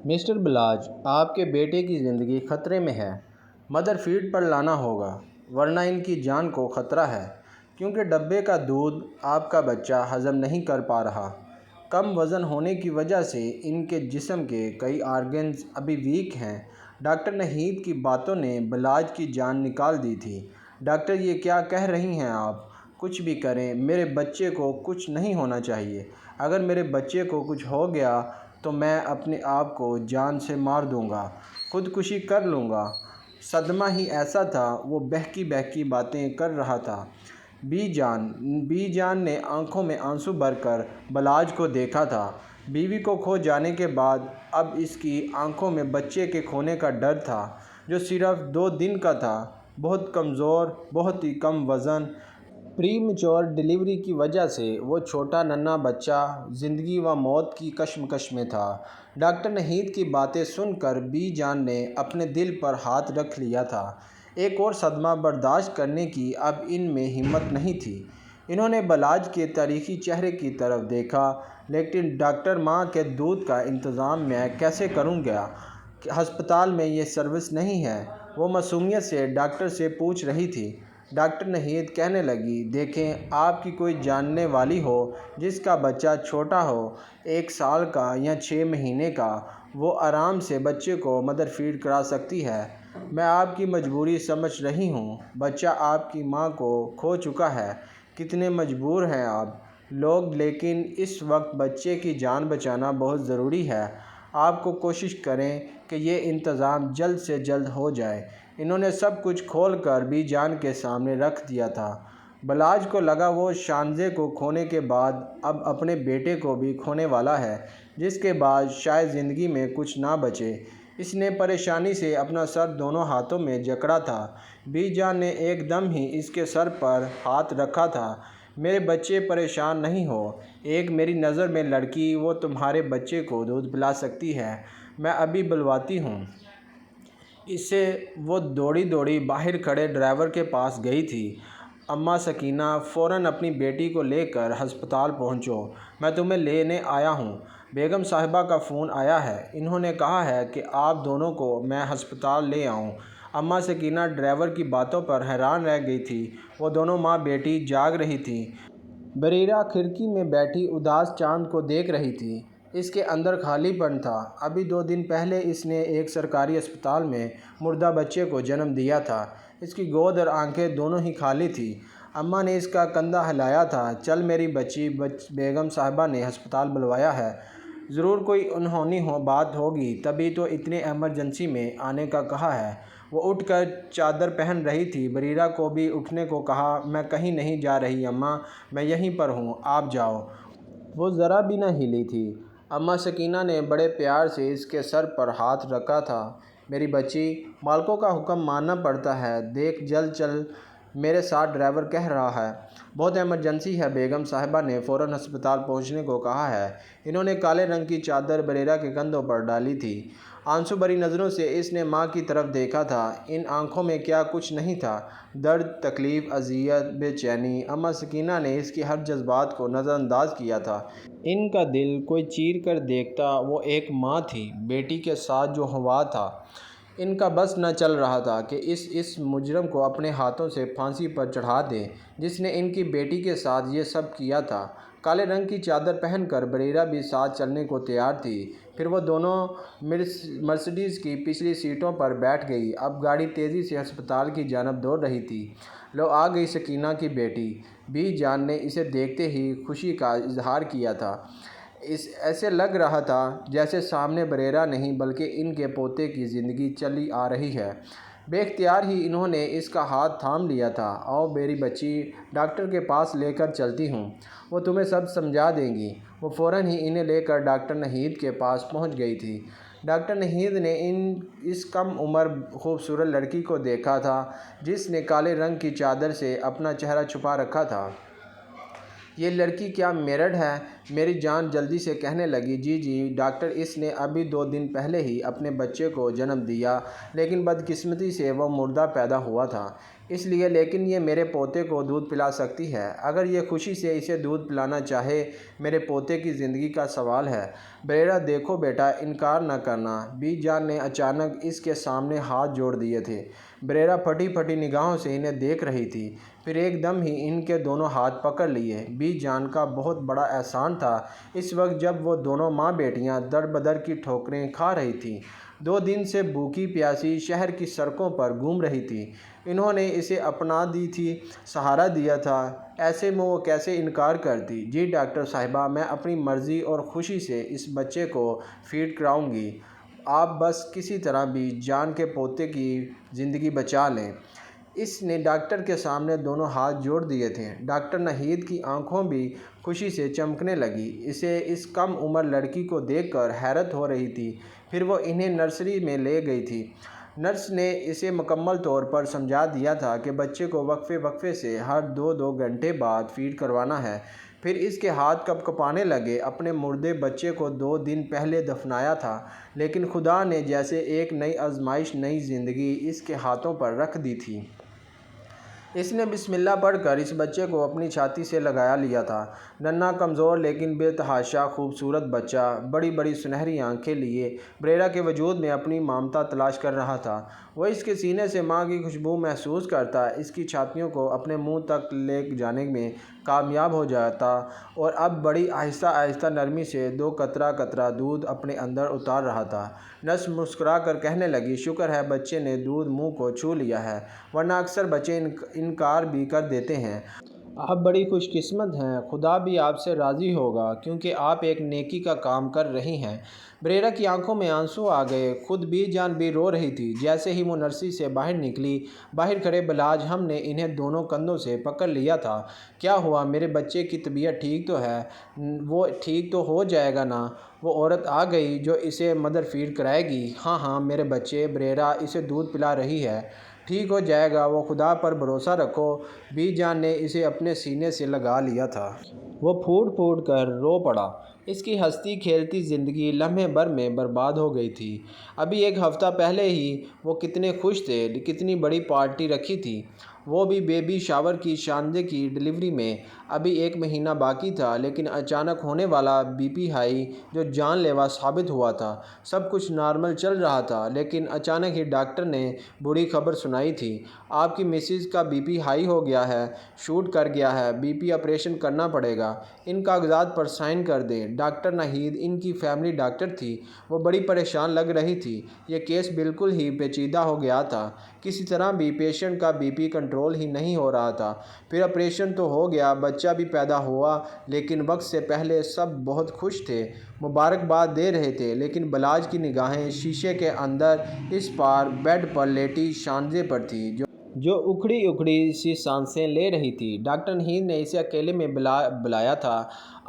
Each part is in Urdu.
مسٹر بلاج، آپ کے بیٹے کی زندگی خطرے میں ہے۔ مدر فیڈ پر لانا ہوگا ورنہ ان کی جان کو خطرہ ہے، کیونکہ ڈبے کا دودھ آپ کا بچہ ہضم نہیں کر پا رہا۔ کم وزن ہونے کی وجہ سے ان کے جسم کے کئی آرگنز ابھی ویک ہیں۔ ڈاکٹر نہید کی باتوں نے بلاج کی جان نکال دی تھی۔ ڈاکٹر، یہ کیا کہہ رہی ہیں آپ؟ کچھ بھی کریں، میرے بچے کو کچھ نہیں ہونا چاہیے۔ اگر میرے بچے کو کچھ ہو گیا تو میں اپنے آپ کو جان سے مار دوں گا، خودکشی کر لوں گا۔ صدمہ ہی ایسا تھا، وہ بہکی بہکی باتیں کر رہا تھا۔ بی جان نے آنکھوں میں آنسو بھر کر بلاج کو دیکھا تھا۔ بیوی کو کھو جانے کے بعد اب اس کی آنکھوں میں بچے کے کھونے کا ڈر تھا، جو صرف 2 دن کا تھا۔ بہت کمزور، بہت ہی کم وزن۔ پری میچور ڈیلیوری کی وجہ سے وہ چھوٹا ننھا بچہ زندگی و موت کی کشمکش میں تھا۔ ڈاکٹر نہید کی باتیں سن کر بی جان نے اپنے دل پر ہاتھ رکھ لیا تھا۔ ایک اور صدمہ برداشت کرنے کی اب ان میں ہمت نہیں تھی۔ انہوں نے بلاج کے تاریخی چہرے کی طرف دیکھا۔ لیکن ڈاکٹر، ماں کے دودھ کا انتظام میں کیسے کروں گا؟ ہسپتال میں یہ سروس نہیں ہے، وہ معصومیت سے ڈاکٹر سے پوچھ رہی تھی۔ ڈاکٹر نہید کہنے لگی، دیکھیں، آپ کی کوئی جاننے والی ہو جس کا بچہ چھوٹا ہو، 1 سال کا یا 6 مہینے کا، وہ آرام سے بچے کو مدر فیڈ کرا سکتی ہے۔ میں آپ کی مجبوری سمجھ رہی ہوں۔ بچہ آپ کی ماں کو کھو چکا ہے۔ کتنے مجبور ہیں آپ لوگ، لیکن اس وقت بچے کی جان بچانا بہت ضروری ہے۔ آپ کو کوشش کریں کہ یہ انتظام جلد سے جلد ہو جائے۔ انہوں نے سب کچھ کھول کر بی جان کے سامنے رکھ دیا تھا۔ بلاج کو لگا وہ شانزے کو کھونے کے بعد اب اپنے بیٹے کو بھی کھونے والا ہے، جس کے بعد شاید زندگی میں کچھ نہ بچے۔ اس نے پریشانی سے اپنا سر دونوں ہاتھوں میں جکڑا تھا۔ بی جان نے ایک دم ہی اس کے سر پر ہاتھ رکھا تھا۔ میرے بچے، پریشان نہیں ہو۔ ایک میری نظر میں لڑکی، وہ تمہارے بچے کو دودھ پلا سکتی ہے۔ میں ابھی بلواتی ہوں اسے۔ وہ دوڑی دوڑی باہر کھڑے ڈرائیور کے پاس گئی تھی۔ اماں سکینہ، فوراً اپنی بیٹی کو لے کر ہسپتال پہنچو، میں تمہیں لینے آیا ہوں۔ بیگم صاحبہ کا فون آیا ہے، انہوں نے کہا ہے کہ آپ دونوں کو میں ہسپتال لے آؤں۔ اماں سکینہ ڈرائیور کی باتوں پر حیران رہ گئی تھی۔ وہ دونوں ماں بیٹی جاگ رہی تھیں۔ بریرہ کھڑکی میں بیٹھی اداس چاند کو دیکھ رہی تھی۔ اس کے اندر خالی پن تھا۔ ابھی 2 دن پہلے اس نے ایک سرکاری اسپتال میں مردہ بچے کو جنم دیا تھا۔ اس کی گود اور آنکھیں دونوں ہی خالی تھیں۔ اماں نے اس کا کندھا ہلایا تھا۔ چل میری بچی، بیگم صاحبہ نے ہسپتال بلوایا ہے، ضرور کوئی انہونی بات ہوگی، تبھی تو اتنے ایمرجنسی میں آنے کا کہا ہے۔ وہ اٹھ کر چادر پہن رہی تھی۔ بریرہ کو بھی اٹھنے کو کہا۔ میں کہیں نہیں جا رہی اماں، میں یہیں پر ہوں، آپ جاؤ۔ وہ ذرا بھی نہ ہلی تھی۔ اماں سکینہ نے بڑے پیار سے اس کے سر پر ہاتھ رکھا تھا۔ میری بچی، مالکوں کا حکم ماننا پڑتا ہے، دیکھ جلد چل، میرے ساتھ ڈرائیور کہہ رہا ہے۔ بہت ایمرجنسی ہے، بیگم صاحبہ نے فوراً ہسپتال پہنچنے کو کہا ہے۔ انہوں نے کالے رنگ کی چادر بریرہ کے کندھوں پر ڈالی تھی۔ آنسو بھری نظروں سے اس نے ماں کی طرف دیکھا تھا۔ ان آنکھوں میں کیا کچھ نہیں تھا، درد، تکلیف، اذیت، بے چینی۔ اماں سکینہ نے اس کی ہر جذبات کو نظر انداز کیا تھا۔ ان کا دل کوئی چیر کر دیکھتا۔ وہ ایک ماں تھی، بیٹی کے ساتھ جو ہوا تھا، ان کا بس نہ چل رہا تھا کہ اس مجرم کو اپنے ہاتھوں سے پھانسی پر چڑھا دیں، جس نے ان کی بیٹی کے ساتھ یہ سب کیا تھا۔ کالے رنگ کی چادر پہن کر بریرہ بھی ساتھ چلنے کو تیار تھی۔ پھر وہ دونوں مرسڈیز کی پچھلی سیٹوں پر بیٹھ گئی۔ اب گاڑی تیزی سے ہسپتال کی جانب دوڑ رہی تھی۔ لو، آ گئی سکینہ کی بیٹی۔ بی جان نے اسے دیکھتے ہی خوشی کا اظہار کیا تھا۔ ایسے لگ رہا تھا جیسے سامنے بریرہ نہیں بلکہ ان کے پوتے کی زندگی چلی آ رہی ہے۔ بے اختیار ہی انہوں نے اس کا ہاتھ تھام لیا تھا۔ آؤ میری بچی، ڈاکٹر کے پاس لے کر چلتی ہوں، وہ تمہیں سب سمجھا دیں گی۔ وہ فوراً ہی انہیں لے کر ڈاکٹر نہید کے پاس پہنچ گئی تھی۔ ڈاکٹر نہید نے اس کم عمر خوبصورت لڑکی کو دیکھا تھا، جس نے کالے رنگ کی چادر سے اپنا چہرہ چھپا رکھا تھا۔ یہ لڑکی کیا میرڈ ہے؟ میری جان جلدی سے کہنے لگی، جی جی ڈاکٹر، اس نے ابھی 2 دن پہلے ہی اپنے بچے کو جنم دیا، لیکن بدقسمتی سے وہ مردہ پیدا ہوا تھا، اس لیے لیکن یہ میرے پوتے کو دودھ پلا سکتی ہے اگر یہ خوشی سے اسے دودھ پلانا چاہے۔ میرے پوتے کی زندگی کا سوال ہے۔ بریرا، دیکھو بیٹا، انکار نہ کرنا۔ بی جان نے اچانک اس کے سامنے ہاتھ جوڑ دیے تھے۔ بریرا پھٹی پھٹی نگاہوں سے انہیں دیکھ رہی تھی، پھر ایک دم ہی ان کے دونوں ہاتھ پکڑ لیے۔ بی جان کا بہت بڑا احسان تھا اس وقت جب وہ دونوں ماں بیٹیاں در بدر کی ٹھوکریں کھا رہی تھیں، 2 دن سے بھوکی پیاسی شہر کی سڑکوں پر گھوم رہی تھی۔ انہوں نے اسے اپنا دی تھی، سہارا دیا تھا، ایسے میں وہ کیسے انکار کرتی؟ جی ڈاکٹر صاحبہ، میں اپنی مرضی اور خوشی سے اس بچے کو فیڈ کراؤں گی، آپ بس کسی طرح بھی جان کے پوتے کی زندگی بچا لیں۔ اس نے ڈاکٹر کے سامنے دونوں ہاتھ جوڑ دیے تھے۔ ڈاکٹر ناہید کی آنکھوں بھی خوشی سے چمکنے لگی۔ اسے اس کم عمر لڑکی کو دیکھ کر حیرت ہو رہی تھی۔ پھر وہ انہیں نرسری میں لے گئی تھی۔ نرس نے اسے مکمل طور پر سمجھا دیا تھا کہ بچے کو وقفے وقفے سے ہر 2 گھنٹے بعد فیڈ کروانا ہے۔ پھر اس کے ہاتھ کپ کپانے لگے۔ اپنے مردے بچے کو 2 دن پہلے دفنایا تھا، لیکن خدا نے جیسے ایک نئی آزمائش، نئی زندگی اس کے ہاتھوں پر رکھ دی تھی۔ اس نے بسم اللہ پڑھ کر اس بچے کو اپنی چھاتی سے لگا لیا تھا۔ ننھا، کمزور لیکن بے تحاشا خوبصورت بچہ بڑی بڑی سنہری آنکھیں لیے بریرا کے وجود میں اپنی ممتا تلاش کر رہا تھا۔ وہ اس کے سینے سے ماں کی خوشبو محسوس کرتا، اس کی چھاتیوں کو اپنے منہ تک لے جانے میں کامیاب ہو جاتا اور اب بڑی آہستہ آہستہ نرمی سے 2 قطرہ قطرہ دودھ اپنے اندر اتار رہا تھا۔ نرس مسکرا کر کہنے لگی، شکر ہے بچے نے دودھ منہ کو چھو لیا ہے، ورنہ اکثر بچے انکار بھی کر دیتے ہیں۔ آپ بڑی خوش قسمت ہیں، خدا بھی آپ سے راضی ہوگا کیونکہ آپ ایک نیکی کا کام کر رہی ہیں۔ بریرا کی آنکھوں میں آنسو آ گئے، خود بی جان بھی رو رہی تھی۔ جیسے ہی وہ نرسری سے باہر نکلی، باہر کھڑے بلاج ہم نے انہیں دونوں کندھوں سے پکڑ لیا تھا۔ کیا ہوا؟ میرے بچے کی طبیعت ٹھیک تو ہے؟ وہ ٹھیک تو ہو جائے گا نا؟ وہ عورت آ گئی جو اسے مدر فیڈ کرائے گی۔ ہاں ہاں میرے بچے، بریرا اسے دودھ پلا رہی ہے، ٹھیک ہو جائے گا، وہ خدا پر بھروسہ رکھو۔ بی جان نے اسے اپنے سینے سے لگا لیا تھا۔ وہ پھوٹ پھوٹ کر رو پڑا۔ اس کی ہنستی کھیلتی زندگی لمحے بھر میں برباد ہو گئی تھی۔ ابھی 1 ہفتہ پہلے ہی وہ کتنے خوش تھے، کتنی بڑی پارٹی رکھی تھی، وہ بھی بیبی شاور کی شاندے کی ڈلیوری میں۔ ابھی 1 مہینہ باقی تھا، لیکن اچانک ہونے والا بی پی ہائی جو جان لیوا ثابت ہوا تھا۔ سب کچھ نارمل چل رہا تھا، لیکن اچانک ہی ڈاکٹر نے بری خبر سنائی تھی، آپ کی مسز کا بی پی ہائی ہو گیا ہے، شوٹ کر گیا ہے، بی پی آپریشن کرنا پڑے گا، ان کاغذات پر سائن کر دیں۔ ڈاکٹر ناہید ان کی فیملی ڈاکٹر تھی، وہ بڑی پریشان لگ رہی تھی۔ یہ کیس بالکل ہی پیچیدہ ہو گیا تھا، کسی طرح بھی پیشنٹ کا بی پی کنٹرول ہی نہیں ہو رہا تھا۔ پھر آپریشن تو ہو گیا، بچہ بھی پیدا ہوا، لیکن وقت سے پہلے سب بہت خوش تھے، مبارکباد دے رہے تھے، لیکن بلاج کی نگاہیں شیشے کے اندر اس پار بیڈ پر لیٹی شاندے پر تھیں جو اکھڑی اکھڑی سی سانسیں لے رہی تھی۔ ڈاکٹر ناہید نے اسے اکیلے میں بلایا تھا۔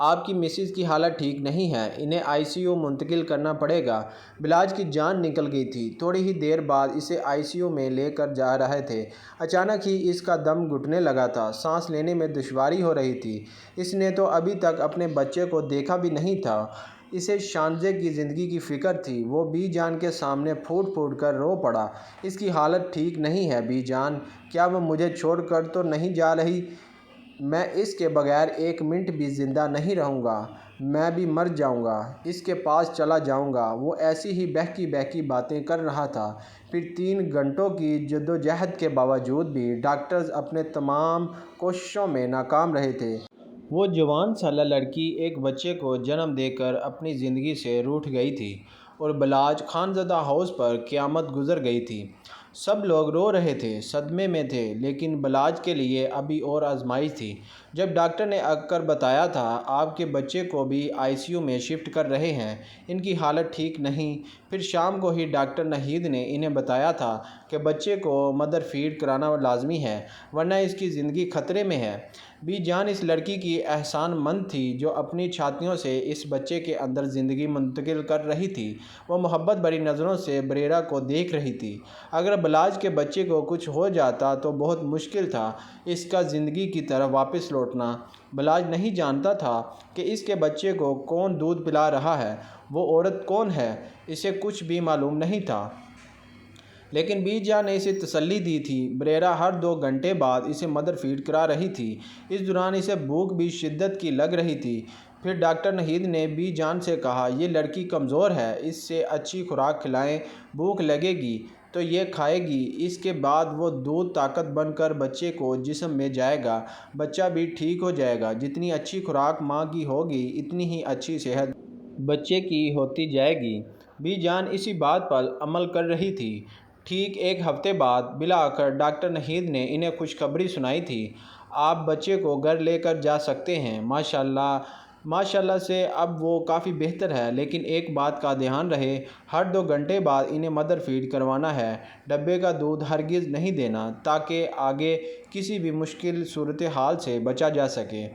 آپ کی مسز کی حالت ٹھیک نہیں ہے، انہیں ICU منتقل کرنا پڑے گا۔ بلاج کی جان نکل گئی تھی۔ تھوڑی ہی دیر بعد اسے ICU میں لے کر جا رہے تھے، اچانک ہی اس کا دم گھٹنے لگا تھا، سانس لینے میں دشواری ہو رہی تھی۔ اس نے تو ابھی تک اپنے بچے کو دیکھا بھی نہیں تھا، اسے شانزے کی زندگی کی فکر تھی۔ وہ بی جان کے سامنے پھوٹ پھوٹ کر رو پڑا، اس کی حالت ٹھیک نہیں ہے بی جان، کیا وہ مجھے چھوڑ کر تو نہیں جا رہی؟ میں اس کے بغیر 1 منٹ بھی زندہ نہیں رہوں گا، میں بھی مر جاؤں گا، اس کے پاس چلا جاؤں گا۔ وہ ایسی ہی بہکی بہکی باتیں کر رہا تھا۔ پھر 3 گھنٹوں کی جدوجہد کے باوجود بھی ڈاکٹرز اپنے تمام کوششوں میں ناکام رہے تھے۔ وہ جوان سالہ لڑکی ایک بچے کو جنم دے کر اپنی زندگی سے روٹھ گئی تھی اور بلاج خانزادہ ہاؤس پر قیامت گزر گئی تھی۔ سب لوگ رو رہے تھے، صدمے میں تھے، لیکن بلاج کے لیے ابھی اور آزمائش تھی۔ جب ڈاکٹر نے آ کر بتایا تھا، آپ کے بچے کو بھی ICU میں شفٹ کر رہے ہیں، ان کی حالت ٹھیک نہیں، پھر شام کو ہی ڈاکٹر ناہید نے انہیں بتایا تھا کہ بچے کو مدر فیڈ کرانا لازمی ہے، ورنہ اس کی زندگی خطرے میں ہے۔ بی جان اس لڑکی کی احسان مند تھی جو اپنی چھاتیوں سے اس بچے کے اندر زندگی منتقل کر رہی تھی۔ وہ محبت بھری نظروں سے بریرہ کو دیکھ رہی تھی۔ اگر بلاج کے بچے کو کچھ ہو جاتا تو بہت مشکل تھا اس کا زندگی کی طرف واپس لوٹنا۔ بلاج نہیں جانتا تھا کہ اس کے بچے کو کون دودھ پلا رہا ہے، وہ عورت کون ہے، اسے کچھ بھی معلوم نہیں تھا۔ لیکن بی جان نے اسے تسلی دی تھی۔ بریرہ ہر 2 گھنٹے بعد اسے مدر فیڈ کرا رہی تھی۔ اس دوران اسے بھوک بھی شدت کی لگ رہی تھی۔ پھر ڈاکٹر نہید نے بی جان سے کہا، یہ لڑکی کمزور ہے، اس سے اچھی خوراک کھلائیں، بھوک لگے گی تو یہ کھائے گی، اس کے بعد وہ دودھ طاقت بن کر بچے کو جسم میں جائے گا، بچہ بھی ٹھیک ہو جائے گا۔ جتنی اچھی خوراک ماں کی ہوگی اتنی ہی اچھی صحت بچے کی ہوتی جائے گی۔ بی جان اسی بات پر عمل کر رہی تھی۔ ٹھیک 1 ہفتے بعد بالآخر ڈاکٹر نہید نے انہیں خوشخبری سنائی تھی، آپ بچے کو گھر لے کر جا سکتے ہیں۔ ماشاءاللہ سے اب وہ کافی بہتر ہے، لیکن ایک بات کا دھیان رہے، ہر 2 گھنٹے بعد انہیں مدر فیڈ کروانا ہے، ڈبے کا دودھ ہرگز نہیں دینا تاکہ آگے کسی بھی مشکل صورتحال سے بچا جا سکے۔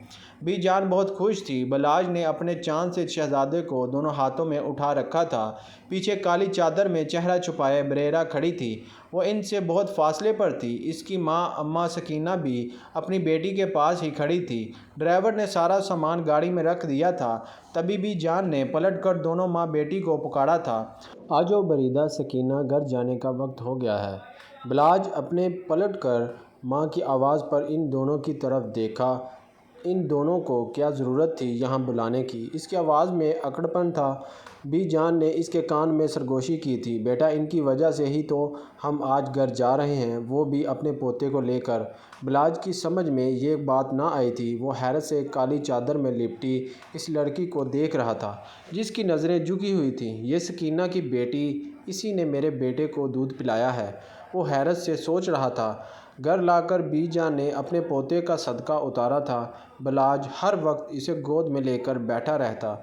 بی جان بہت خوش تھی۔ بلاج نے اپنے چاند سے شہزادے کو دونوں ہاتھوں میں اٹھا رکھا تھا۔ پیچھے کالی چادر میں چہرہ چھپائے بریرہ کھڑی تھی، وہ ان سے بہت فاصلے پر تھی۔ اس کی ماں اماں سکینہ بھی اپنی بیٹی کے پاس ہی کھڑی تھی۔ ڈرائیور نے سارا سامان گاڑی میں رکھ دیا تھا، تبھی بی جان نے پلٹ کر دونوں ماں بیٹی کو پکارا تھا، آجاؤ بریدہ، سکینہ، گھر جانے کا وقت ہو گیا ہے۔ بلاج اپنے پلٹ کر ماں کی آواز پر ان دونوں کی طرف دیکھا۔ ان دونوں کو کیا ضرورت تھی یہاں بلانے کی؟ اس کی آواز میں اکڑ پن تھا۔ بی جان نے اس کے کان میں سرگوشی کی تھی، بیٹا ان کی وجہ سے ہی تو ہم آج گھر جا رہے ہیں، وہ بھی اپنے پوتے کو لے کر۔ بلاج کی سمجھ میں یہ بات نہ آئی تھی۔ وہ حیرت سے کالی چادر میں لپٹی اس لڑکی کو دیکھ رہا تھا جس کی نظریں جھکی ہوئی تھیں۔ یہ سکینہ کی بیٹی، اسی نے میرے بیٹے کو دودھ پلایا ہے، وہ حیرت سے سوچ رہا تھا۔ گھر لا کر بی جان نے اپنے پوتے کا صدقہ اتارا تھا۔ بلاج ہر وقت اسے گود میں لے کر بیٹھا رہتا۔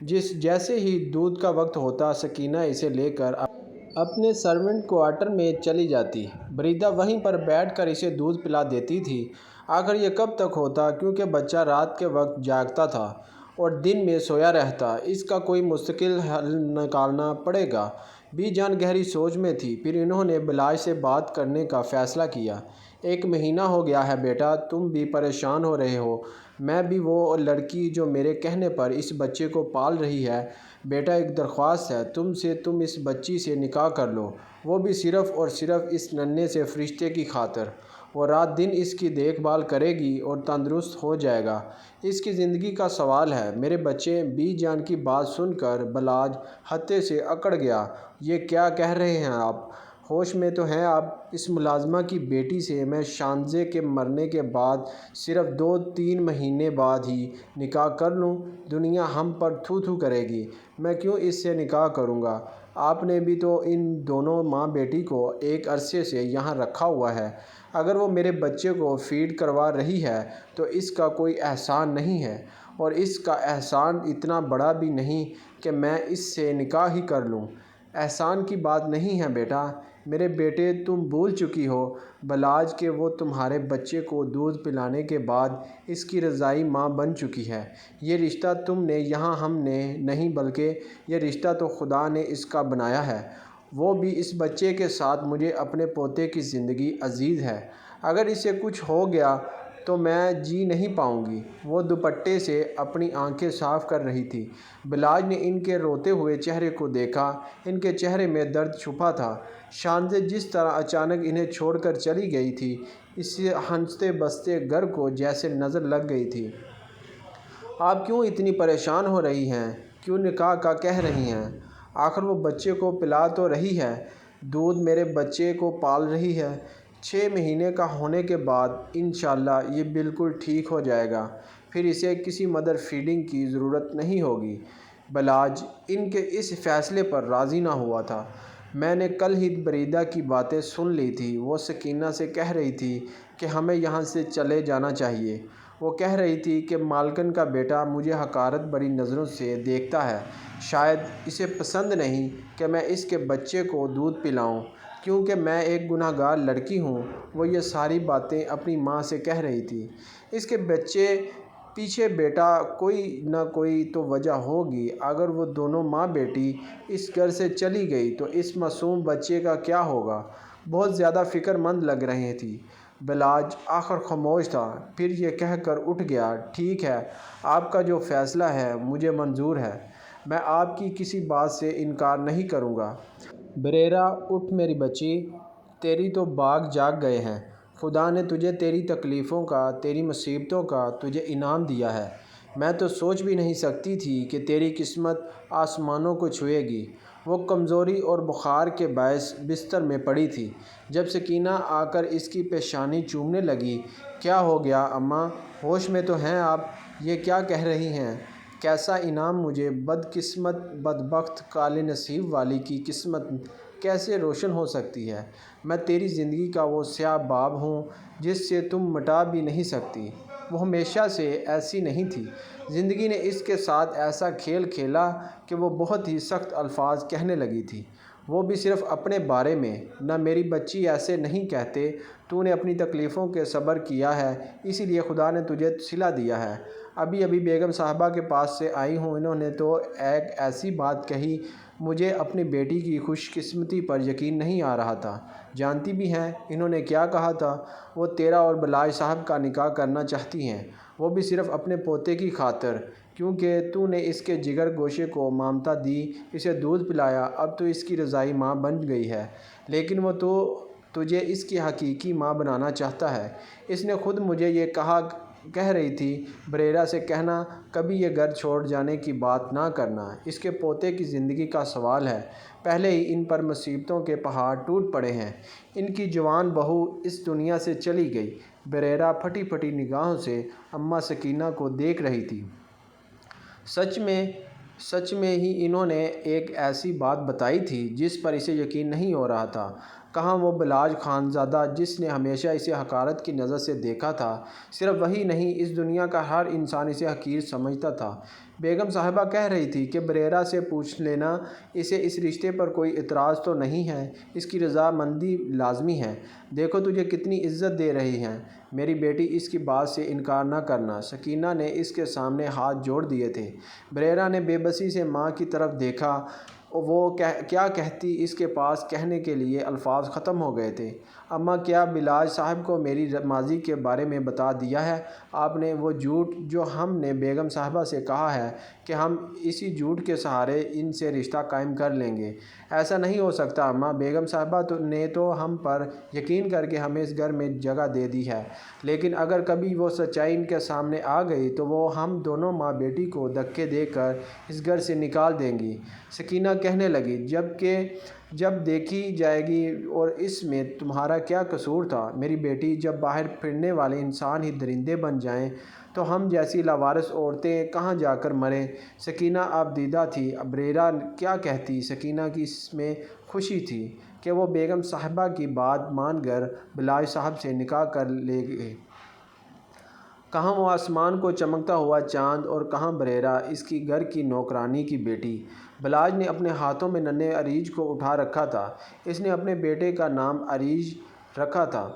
جیسے ہی دودھ کا وقت ہوتا سکینہ اسے لے کر اپنے سرونٹ کوارٹر میں چلی جاتی۔ بریدہ وہیں پر بیٹھ کر اسے دودھ پلا دیتی تھی۔ آخر یہ کب تک ہوتا، کیونکہ بچہ رات کے وقت جاگتا تھا اور دن میں سویا رہتا۔ اس کا کوئی مستقل حل نکالنا پڑے گا۔ بی جان گہری سوچ میں تھی۔ پھر انہوں نے بلاج سے بات کرنے کا فیصلہ کیا۔ 1 مہینہ ہو گیا ہے بیٹا، تم بھی پریشان ہو رہے ہو، میں بھی وہ لڑکی جو میرے کہنے پر اس بچے کو پال رہی ہے۔ بیٹا ایک درخواست ہے تم سے، تم اس بچی سے نکاح کر لو، وہ بھی صرف اور صرف اس ننھے سے فرشتے کی خاطر۔ وہ رات دن اس کی دیکھ بھال کرے گی اور تندرست ہو جائے گا، اس کی زندگی کا سوال ہے میرے بچے۔ بی جان کی بات سن کر بلاج ہتے سے اکڑ گیا۔ یہ کیا کہہ رہے ہیں آپ؟ ہوش میں تو ہیں آپ؟ اس ملازمہ کی بیٹی سے میں شانزے کے مرنے کے بعد صرف 2-3 مہینے بعد ہی نکاح کر لوں؟ دنیا ہم پر تھو تھو کرے گی، میں کیوں اس سے نکاح کروں گا؟ آپ نے بھی تو ان دونوں ماں بیٹی کو ایک عرصے سے یہاں رکھا ہوا ہے، اگر وہ میرے بچے کو فیڈ کروا رہی ہے تو اس کا کوئی احسان نہیں ہے، اور اس کا احسان اتنا بڑا بھی نہیں کہ میں اس سے نکاح ہی کر لوں۔ احسان کی بات نہیں ہے بیٹا، میرے بیٹے تم بھول چکی ہو بلاج کہ وہ تمہارے بچے کو دودھ پلانے کے بعد اس کی رضاعی ماں بن چکی ہے۔ یہ رشتہ تم نے یہاں ہم نے نہیں، بلکہ یہ رشتہ تو خدا نے اس کا بنایا ہے، وہ بھی اس بچے کے ساتھ۔ مجھے اپنے پوتے کی زندگی عزیز ہے، اگر اسے کچھ ہو گیا تو میں جی نہیں پاؤں گی۔ وہ دوپٹے سے اپنی آنکھیں صاف کر رہی تھی۔ بلاج نے ان کے روتے ہوئے چہرے کو دیکھا، ان کے چہرے میں درد چھپا تھا۔ شانزے جس طرح اچانک انہیں چھوڑ کر چلی گئی تھی، اس ہنستے بستے گھر کو جیسے نظر لگ گئی تھی۔ آپ کیوں اتنی پریشان ہو رہی ہیں؟ کیوں نکاح کا کہہ رہی ہیں؟ آخر وہ بچے کو پلا تو رہی ہے، دودھ میرے بچے کو پال رہی ہے۔ 6 مہینے کا ہونے کے بعد انشاءاللہ یہ بالکل ٹھیک ہو جائے گا، پھر اسے کسی مدر فیڈنگ کی ضرورت نہیں ہوگی۔ بلاج ان کے اس فیصلے پر راضی نہ ہوا تھا۔ میں نے کل ہی بریدہ کی باتیں سن لی تھی، وہ سکینہ سے کہہ رہی تھی کہ ہمیں یہاں سے چلے جانا چاہیے، وہ کہہ رہی تھی کہ مالکن کا بیٹا مجھے حقارت بری نظروں سے دیکھتا ہے، شاید اسے پسند نہیں کہ میں اس کے بچے کو دودھ پلاؤں کیونکہ میں ایک گناہ گار لڑکی ہوں۔ وہ یہ ساری باتیں اپنی ماں سے کہہ رہی تھی۔ اس کے بچے پیچھے بیٹا کوئی نہ کوئی تو وجہ ہوگی۔ اگر وہ دونوں ماں بیٹی اس گھر سے چلی گئی تو اس معصوم بچے کا کیا ہوگا؟ بہت زیادہ فکر مند لگ رہی تھی۔ بلاج آخر خاموش تھا، پھر یہ کہہ کر اٹھ گیا، ٹھیک ہے، آپ کا جو فیصلہ ہے مجھے منظور ہے، میں آپ کی کسی بات سے انکار نہیں کروں گا۔ بریرہ اٹھ میری بچی، تیری تو باغ جاگ گئے ہیں۔ خدا نے تجھے تیری تکلیفوں کا، تیری مصیبتوں کا تجھے انعام دیا ہے۔ میں تو سوچ بھی نہیں سکتی تھی کہ تیری قسمت آسمانوں کو چھوئے گی۔ وہ کمزوری اور بخار کے باعث بستر میں پڑی تھی۔ جب سکینہ آ کر اس کی پیشانی چومنے لگی، کیا ہو گیا اماں، ہوش میں تو ہیں آپ؟ یہ کیا کہہ رہی ہیں؟ کیسا انعام مجھے، بدقسمت، بدبخت، کالے نصیب والی کی قسمت کیسے روشن ہو سکتی ہے؟ میں تیری زندگی کا وہ سیاہ باب ہوں جس سے تم مٹا بھی نہیں سکتی۔ وہ ہمیشہ سے ایسی نہیں تھی۔ زندگی نے اس کے ساتھ ایسا کھیل کھیلا کہ وہ بہت ہی سخت الفاظ کہنے لگی تھی، وہ بھی صرف اپنے بارے میں۔ نہ میری بچی ایسے نہیں کہتے، تو نے اپنی تکلیفوں کے صبر کیا ہے، اسی لیے خدا نے تجھے صلہ دیا ہے۔ ابھی ابھی بیگم صاحبہ کے پاس سے آئی ہوں، انہوں نے تو ایک ایسی بات کہی، مجھے اپنی بیٹی کی خوش قسمتی پر یقین نہیں آ رہا تھا۔ جانتی بھی ہیں انہوں نے کیا کہا تھا؟ وہ تیرا اور بلاج صاحب کا نکاح کرنا چاہتی ہیں، وہ بھی صرف اپنے پوتے کی خاطر، کیونکہ تو نے اس کے جگر گوشے کو مامتا دی، اسے دودھ پلایا، اب تو اس کی رضائی ماں بن گئی ہے، لیکن وہ تو تجھے اس کی حقیقی ماں بنانا چاہتا ہے۔ اس نے خود مجھے یہ کہہ رہی تھی، بریرہ سے کہنا کبھی یہ گھر چھوڑ جانے کی بات نہ کرنا، اس کے پوتے کی زندگی کا سوال ہے، پہلے ہی ان پر مصیبتوں کے پہاڑ ٹوٹ پڑے ہیں۔ ان کی جوان بہو اس دنیا سے چلی گئی۔ بریرہ پھٹی پھٹی نگاہوں سے اماں سکینہ کو دیکھ رہی تھی۔ سچ میں ہی انہوں نے ایک ایسی بات بتائی تھی جس پر اسے یقین نہیں ہو رہا تھا۔ کہاں وہ بلاج خانزادہ جس نے ہمیشہ اسے حقارت کی نظر سے دیکھا تھا؟ صرف وہی نہیں، اس دنیا کا ہر انسان اسے حقیر سمجھتا تھا۔ بیگم صاحبہ کہہ رہی تھی کہ بریرہ سے پوچھ لینا اسے اس رشتے پر کوئی اعتراض تو نہیں ہے، اس کی رضامندی لازمی ہے۔ دیکھو تجھے کتنی عزت دے رہی ہیں، میری بیٹی اس کی بات سے انکار نہ کرنا۔ سکینہ نے اس کے سامنے ہاتھ جوڑ دیے تھے۔ بریرہ نے بے بسی سے ماں کی طرف دیکھا، وہ کیا کہتی، اس کے پاس کہنے کے لیے الفاظ ختم ہو گئے تھے۔ اماں کیا بلاج صاحب کو میری ماضی کے بارے میں بتا دیا ہے آپ نے؟ وہ جھوٹ جو ہم نے بیگم صاحبہ سے کہا ہے کہ ہم اسی جھوٹ کے سہارے ان سے رشتہ قائم کر لیں گے، ایسا نہیں ہو سکتا اماں۔ بیگم صاحبہ نے تو ہم پر یقین کر کے ہمیں اس گھر میں جگہ دے دی ہے، لیکن اگر کبھی وہ سچائی ان کے سامنے آ گئی تو وہ ہم دونوں ماں بیٹی کو دھکے دے کر اس گھر سے نکال دیں گی۔ سکینہ کہنے لگی، جب دیکھی جائے گی، اور اس میں تمہارا کیا قصور تھا میری بیٹی؟ جب باہر پھرنے والے انسان ہی درندے بن جائیں تو ہم جیسی لاوارث عورتیں کہاں جا کر مریں؟ سکینہ اب دیدہ تھی، بریرہ کیا کہتی؟ سکینہ کی اس میں خوشی تھی کہ وہ بیگم صاحبہ کی بات مان کر بلاج صاحب سے نکاح کر لے گے۔ کہاں وہ آسمان کو چمکتا ہوا چاند، اور کہاں بریرہ اس کی گھر کی نوکرانی کی بیٹی۔ بلاج نے اپنے ہاتھوں میں ننھے عریج کو اٹھا رکھا تھا۔ اس نے اپنے بیٹے کا نام عریج رکھا تھا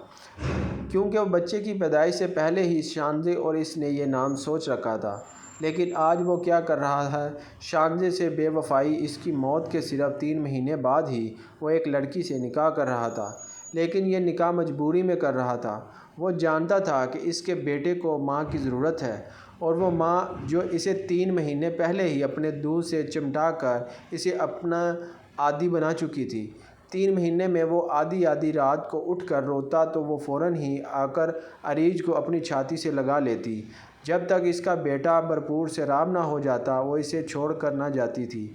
کیونکہ وہ بچے کی پیدائش سے پہلے ہی شانزے اور اس نے یہ نام سوچ رکھا تھا۔ لیکن آج وہ کیا کر رہا ہے؟ شانزے سے بے وفائی، اس کی موت کے صرف 3 مہینے بعد ہی وہ ایک لڑکی سے نکاح کر رہا تھا، لیکن یہ نکاح مجبوری میں کر رہا تھا۔ وہ جانتا تھا کہ اس کے بیٹے کو ماں کی ضرورت ہے، اور وہ ماں جو اسے 3 مہینے پہلے ہی اپنے دودھ سے چمٹا کر اسے اپنا عادی بنا چکی تھی۔ 3 مہینے میں وہ آدھی رات کو اٹھ کر روتا تو وہ فوراً ہی آ کر عریج کو اپنی چھاتی سے لگا لیتی۔ جب تک اس کا بیٹا بھرپور سیراب نہ ہو جاتا وہ اسے چھوڑ کر نہ جاتی تھی۔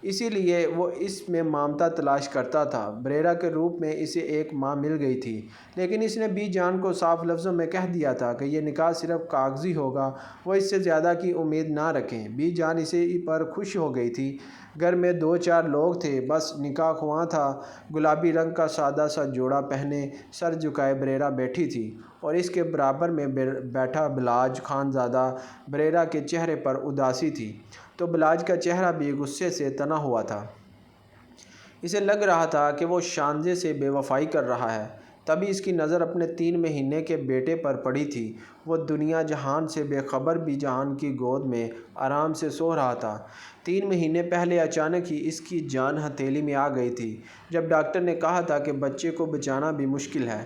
اسی لیے وہ اس میں ممتا تلاش کرتا تھا۔ بریرا کے روپ میں اسے ایک ماں مل گئی تھی، لیکن اس نے بی جان کو صاف لفظوں میں کہہ دیا تھا کہ یہ نکاح صرف کاغذی ہوگا، وہ اس سے زیادہ کی امید نہ رکھیں۔ بی جان اسی پر خوش ہو گئی تھی۔ گھر میں 2-4 لوگ تھے، بس نکاح خواں تھا۔ گلابی رنگ کا سادہ سا جوڑا پہنے سر جھکائے بریرا بیٹھی تھی، اور اس کے برابر میں بیٹھا بلاج خانزادہ بریرا کے چہرے پر اداسی تھی، تو بلاج کا چہرہ بھی غصے سے تنا ہوا تھا۔ اسے لگ رہا تھا کہ وہ شانزے سے بے وفائی کر رہا ہے۔ تبھی اس کی نظر اپنے 3 مہینے کے بیٹے پر پڑی تھی۔ وہ دنیا جہان سے بے خبر بی جان کی گود میں آرام سے سو رہا تھا۔ 3 مہینے پہلے اچانک ہی اس کی جان ہتھیلی میں آ گئی تھی، جب ڈاکٹر نے کہا تھا کہ بچے کو بچانا بھی مشکل ہے،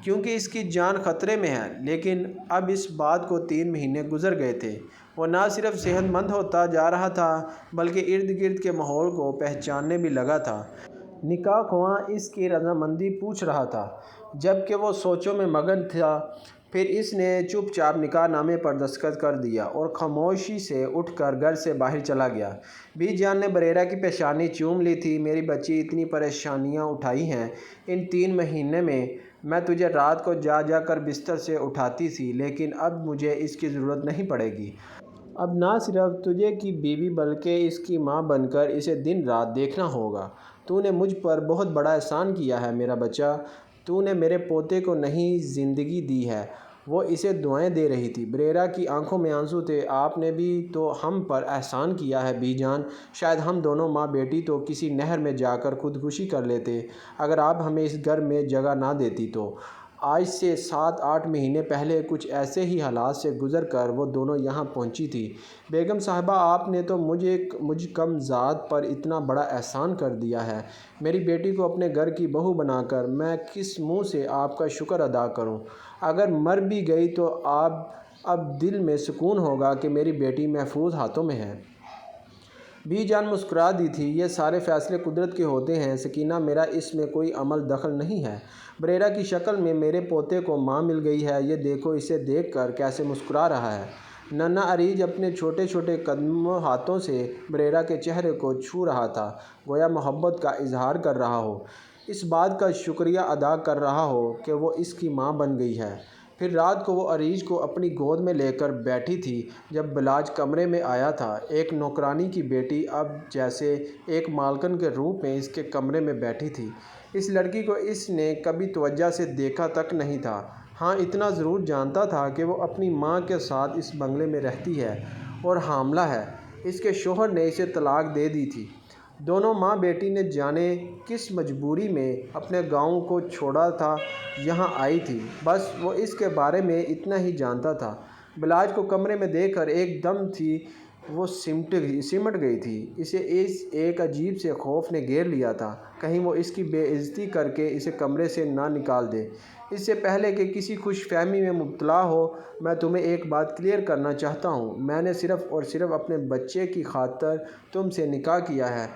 کیونکہ اس کی جان خطرے میں ہے۔ لیکن اب اس بات کو 3 مہینے گزر گئے تھے۔ وہ نہ صرف صحت مند ہوتا جا رہا تھا، بلکہ ارد گرد کے ماحول کو پہچاننے بھی لگا تھا۔ نکاح خواں اس کی رضامندی پوچھ رہا تھا، جبکہ وہ سوچوں میں مگن تھا۔ پھر اس نے چپ چاپ نکاح نامے پر دستخط کر دیا اور خاموشی سے اٹھ کر گھر سے باہر چلا گیا۔ بی جان نے بریرا کی پیشانی چوم لی تھی۔ میری بچی، اتنی پریشانیاں اٹھائی ہیں ان 3 مہینے میں تجھے رات کو جا جا کر بستر سے اٹھاتی تھی، لیکن اب مجھے اس کی ضرورت نہیں پڑے گی۔ اب نہ صرف تجھے کی بیوی بلکہ اس کی ماں بن کر اسے دن رات دیکھنا ہوگا۔ تو نے مجھ پر بہت بڑا احسان کیا ہے میرا بچہ۔ تو نے میرے پوتے کو نئی زندگی دی ہے۔ وہ اسے دعائیں دے رہی تھی۔ بریرا کی آنکھوں میں آنسو تھے۔ آپ نے بھی تو ہم پر احسان کیا ہے بی جان۔ شاید ہم دونوں ماں بیٹی تو کسی نہر میں جا کر خودکشی کر لیتے، اگر آپ ہمیں اس گھر میں جگہ نہ دیتی تو۔ آج سے 7-8 مہینے پہلے کچھ ایسے ہی حالات سے گزر کر وہ دونوں یہاں پہنچی تھی۔ بیگم صاحبہ، آپ نے تو مجھ کم ذات پر اتنا بڑا احسان کر دیا ہے۔ میری بیٹی کو اپنے گھر کی بہو بنا کر میں کس منہ سے آپ کا شکر ادا کروں؟ اگر مر بھی گئی تو اب دل میں سکون ہوگا کہ میری بیٹی محفوظ ہاتھوں میں ہے۔ بی جان مسکرا دی تھی۔ یہ سارے فیصلے قدرت کے ہوتے ہیں سکینہ، میرا اس میں کوئی عمل دخل نہیں ہے۔ بریرا کی شکل میں میرے پوتے کو ماں مل گئی ہے، یہ دیکھو اسے دیکھ کر کیسے مسکرا رہا ہے۔ ننھا اریج اپنے چھوٹے چھوٹے قدموں ہاتھوں سے بریرا کے چہرے کو چھو رہا تھا، گویا محبت کا اظہار کر رہا ہو، اس بات کا شکریہ ادا کر رہا ہو کہ وہ اس کی ماں بن گئی ہے۔ پھر رات کو وہ اریج کو اپنی گود میں لے کر بیٹھی تھی جب بلاج کمرے میں آیا تھا۔ ایک نوکرانی کی بیٹی اب جیسے ایک مالکن کے روپ میں اس کے کمرے میں بیٹھی تھی۔ اس لڑکی کو اس نے کبھی توجہ سے دیکھا تک نہیں تھا۔ ہاں، اتنا ضرور جانتا تھا کہ وہ اپنی ماں کے ساتھ اس بنگلے میں رہتی ہے اور حاملہ ہے۔ اس کے شوہر نے اسے طلاق دے دی تھی۔ دونوں ماں بیٹی نے جانے کس مجبوری میں اپنے گاؤں کو چھوڑا تھا یہاں آئی تھی، بس وہ اس کے بارے میں اتنا ہی جانتا تھا۔ بلاج کو کمرے میں دیکھ کر ایک دم تھی وہ سمٹ گئی تھی۔ اسے ایک عجیب سے خوف نے گھیر لیا تھا، کہیں وہ اس کی بے عزتی کر کے اسے کمرے سے نہ نکال دے۔ اس سے پہلے کہ کسی خوش فہمی میں مبتلا ہو، میں تمہیں ایک بات کلیئر کرنا چاہتا ہوں۔ میں نے صرف اور صرف اپنے بچے کی خاطر تم سے نکاح کیا ہے،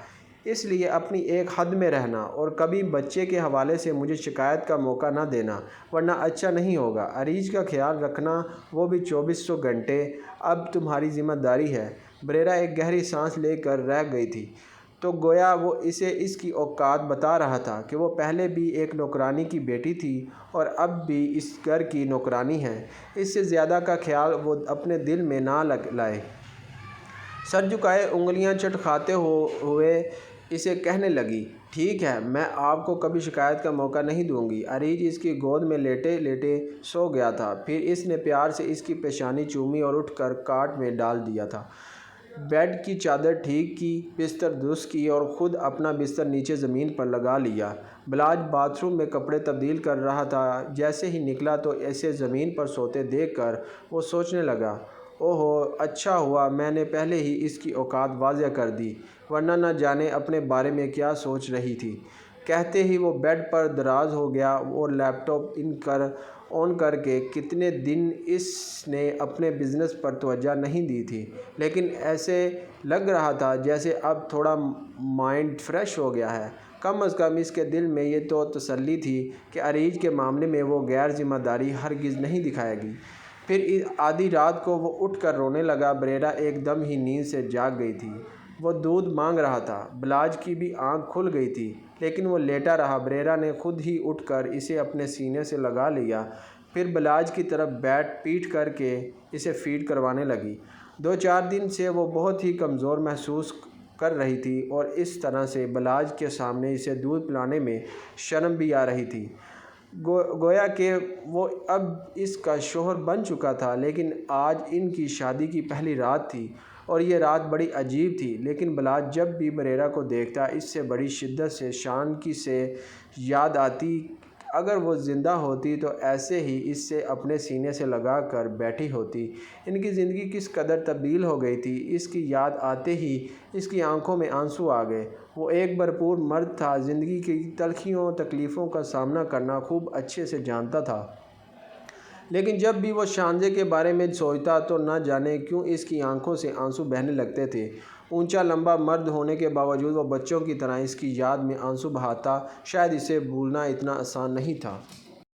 اس لیے اپنی ایک حد میں رہنا اور کبھی بچے کے حوالے سے مجھے شکایت کا موقع نہ دینا، ورنہ اچھا نہیں ہوگا۔ اریج کا خیال رکھنا، وہ بھی 24 گھنٹے، اب تمہاری ذمہ داری ہے۔ بریرا ایک گہری سانس لے کر رہ گئی تھی، تو گویا وہ اسے اس کی اوقات بتا رہا تھا کہ وہ پہلے بھی ایک نوکرانی کی بیٹی تھی اور اب بھی اس گھر کی نوکرانی ہے۔ اس سے زیادہ کا خیال وہ اپنے دل میں نہ لائے۔ سر جھکائے انگلیاں چٹکھاتے ہوئے اسے کہنے لگی، ٹھیک ہے، میں آپ کو کبھی شکایت کا موقع نہیں دوں گی۔ اریج اس کی گود میں لیٹے لیٹے سو گیا تھا۔ پھر اس نے پیار سے اس کی پیشانی چومی اور اٹھ کر کاٹ میں ڈال دیا تھا۔ بیڈ کی چادر ٹھیک کی، بستر درست کی اور خود اپنا بستر نیچے زمین پر لگا لیا۔ بلاج باتھ روم میں کپڑے تبدیل کر رہا تھا۔ جیسے ہی نکلا تو اسے زمین پر سوتے دیکھ کر وہ سوچنے لگا، اوہو، اچھا ہوا میں نے پہلے ہی اس کی اوقات واضح کر دی، ورنہ نہ جانے اپنے بارے میں کیا سوچ رہی تھی۔ کہتے ہی وہ بیڈ پر دراز ہو گیا اور لیپ ٹاپ آن کر کے کتنے دن اس نے اپنے بزنس پر توجہ نہیں دی تھی، لیکن ایسے لگ رہا تھا جیسے اب تھوڑا مائنڈ فریش ہو گیا ہے۔ کم از کم اس کے دل میں یہ تو تسلی تھی کہ اریج کے معاملے میں وہ غیر ذمہ داری ہرگز نہیں دکھائے گی۔ پھر آدھی رات کو وہ اٹھ کر رونے لگا۔ بریرا ایک دم ہی نیند سے جاگ گئی تھی۔ وہ دودھ مانگ رہا تھا۔ بلاج کی بھی آنکھ کھل گئی تھی، لیکن وہ لیٹا رہا۔ بریرہ نے خود ہی اٹھ کر اسے اپنے سینے سے لگا لیا، پھر بلاج کی طرف پیٹ کر کے اسے فیڈ کروانے لگی۔ 2-4 دن سے وہ بہت ہی کمزور محسوس کر رہی تھی اور اس طرح سے بلاج کے سامنے اسے دودھ پلانے میں شرم بھی آ رہی تھی، گویا کہ وہ اب اس کا شوہر بن چکا تھا۔ لیکن آج ان کی شادی کی پہلی رات تھی اور یہ رات بڑی عجیب تھی۔ لیکن بلاج جب بھی بریرہ کو دیکھتا اس سے بڑی شدت سے شان سے یاد آتی۔ اگر وہ زندہ ہوتی تو ایسے ہی اس سے اپنے سینے سے لگا کر بیٹھی ہوتی۔ ان کی زندگی کس قدر تبدیل ہو گئی تھی، اس کی یاد آتے ہی اس کی آنکھوں میں آنسو آ گئے۔ وہ ایک بھرپور مرد تھا، زندگی کی تلخیوں تکلیفوں کا سامنا کرنا خوب اچھے سے جانتا تھا۔ لیکن جب بھی وہ شانزے کے بارے میں سوچتا تو نہ جانے کیوں اس کی آنکھوں سے آنسو بہنے لگتے تھے۔ اونچا لمبا مرد ہونے کے باوجود وہ بچوں کی طرح اس کی یاد میں آنسو بہاتا۔ شاید اسے بھولنا اتنا آسان نہیں تھا۔